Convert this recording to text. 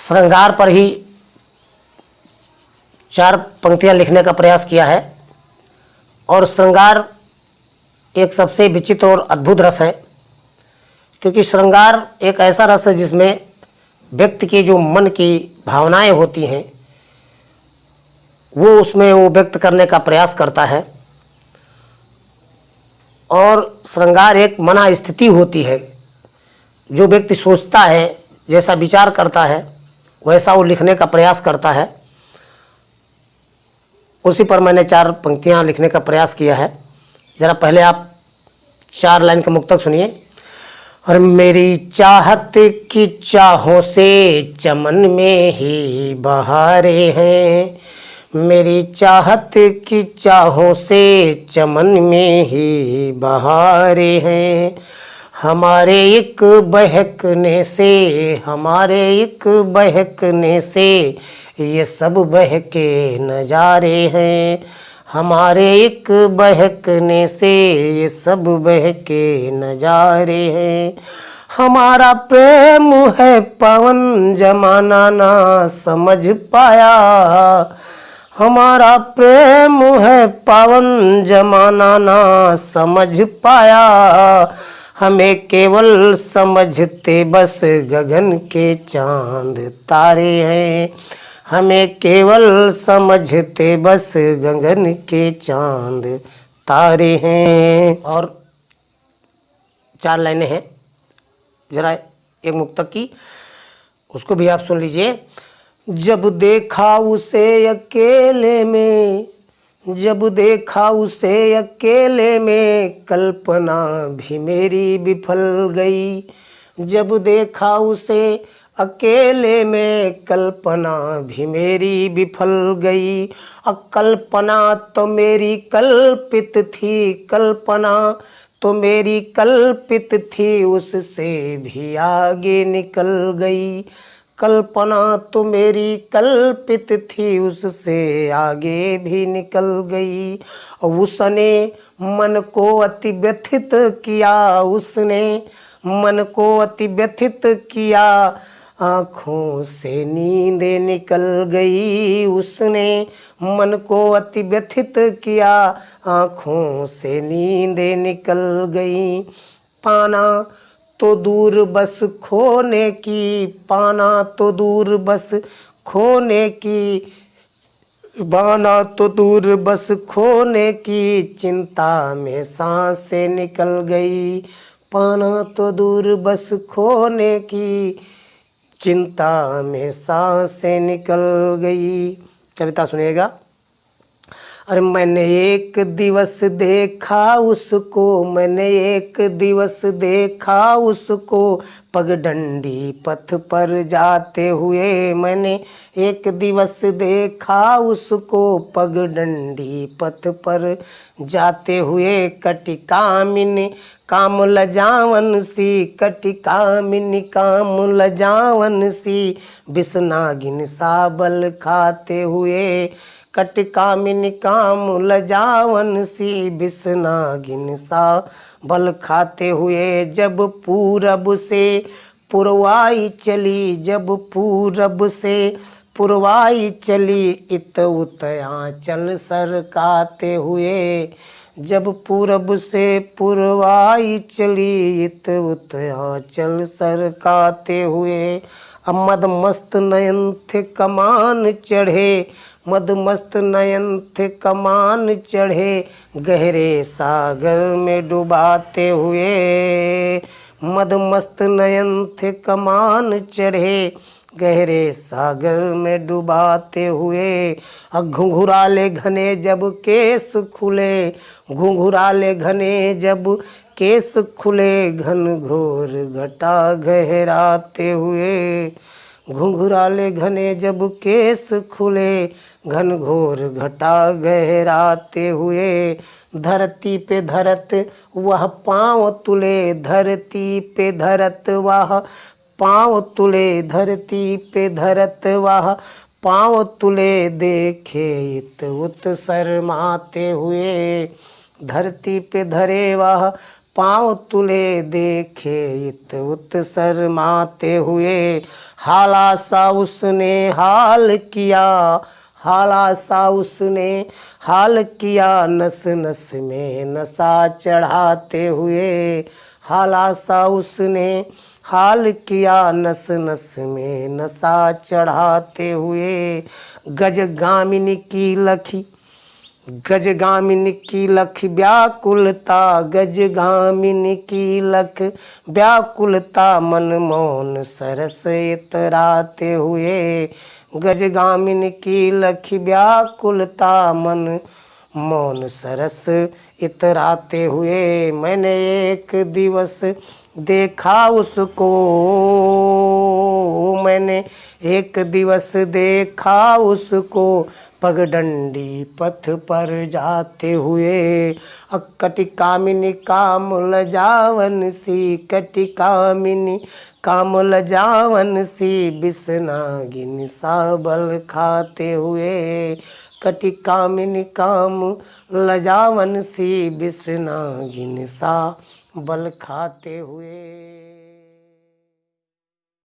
श्रृंगार पर ही 4 पंक्तियां लिखने का प्रयास किया है। और श्रृंगार एक सबसे विचित्र और अद्भुत रस है, क्योंकि श्रृंगार एक ऐसा रस है जिसमें व्यक्ति के जो मन की भावनाएं होती हैं वो उसमें वो व्यक्त करने का प्रयास करता है। और श्रृंगार एक मना स्थिति होती है, जो व्यक्ति सोचता है, जैसा विचार करता है वैसा वो लिखने का प्रयास करता है। उसी पर मैंने 4 पंक्तियां लिखने का प्रयास किया है। ज़रा पहले आप 4 लाइन का मुक्तक सुनिए। और मेरी चाहत की चाहों से चमन में ही बहारे हैं, मेरी चाहत की चाहों से चमन में ही बहारे हैं। हमारे एक बहकने से, हमारे एक बहकने से ये सब बहके नजारे हैं, हमारे एक बहकने से ये सब बहके नजारे हैं। हमारा प्रेम है पवन जमाना ना समझ पाया, हमारा प्रेम है पवन जमाना ना समझ पाया। हमें केवल समझते बस गगन के चांद तारे हैं, हमें केवल समझते बस गगन के चांद तारे हैं। और 4 लाइनें हैं, जरा एक मुक्तक की, उसको भी आप सुन लीजिए। जब देखा उसे अकेले में, जब देखा उसे अकेले में कल्पना भी मेरी विफल गई, जब देखा उसे अकेले में कल्पना भी मेरी विफल गई। कल्पना तो मेरी कल्पित थी, कल्पना तो मेरी कल्पित थी, उससे भी आगे निकल गई, कल्पना तो मेरी कल्पित थी, उससे आगे भी निकल गई। उसने मन को अति व्यथित किया, उसने मन को अति व्यथित किया, आँखों से नींदें निकल गई, उसने मन को अति व्यथित किया, आँखों से नींदें निकल गई। पाना तो दूर बस खोने की, पाना तो दूर बस खोने की, पाना तो दूर बस खोने की, चिंता में सांसें निकल गई, पाना तो दूर बस खोने की, चिंता में सांसें निकल गई। कविता सुनिएगा। अरे मैंने एक दिवस देखा उसको, मैंने एक दिवस देखा उसको, पगडंडी पथ पर जाते हुए, मैंने एक दिवस देखा उसको, पगडंडी पथ पर जाते हुए। कटिकामिनी काम लजावन सी, कटिकामिनी काम लजावन सी, बिसनागिन साबल खाते हुए, कटिकामिनी काम लजावन सी, बिसनागिन सा बल खाते हुए। जब पूरब से पुरवाई चली, जब पूरब से पुरवाई चली, इत उत आंचल सरकाते हुए, जब पूरब से पुरवाई चली, इत उत आंचल सरकाते हुए। अब मद मस्त नयन थे कमान चढ़े, मद मस्त नयन थे कमान चढ़े, गहरे सागर में डुबाते हुए, मद मस्त नयन थे कमान चढ़े, गहरे सागर में डुबाते हुए। घुंघराले घने जब केस खुले, घुंघराले घने जब केस खुले, घन घोर घटा गहराते हुए, घुंघराले घने जब केस खुले, घन घोर घटा गहराते हुए। धरती पे धरत वह पाँव तुले, धरती पे धरत वह पाँव तुले, धरती पे धरत वह पाँव तुले, देखे इत उत शर्माते हुए, धरती पे धरे वह पाँव तुले, देखे इत उत शर्माते हुए। हाला सा उसने हाल किया, हाला सा उसने हाल किया, नस नस में नशा चढ़ाते हुए, हाला सा उसने हाल किया, नस नस में नशा चढ़ाते हुए। गजगामिनी की लखी, गजगामिनी की लख व्याकुलता, गजगामिनी की लख व्याकुलता, मन मौन सरस इतराते हुए। गजगामिनी की लख व्याकुलता, मन मौन सरस इतराते हुए। मैंने एक दिवस देखा उसको, मैंने एक दिवस देखा उसको, पगडंडी पथ पर जाते हुए। कटिकामिनी काम लजावन सी, कटिकामिनी काम लजावन सी, बिसनागिन सा बल खाते हुए। कटिकामिनी काम लजावन सी, बिसनागिन सा बल खाते हुए।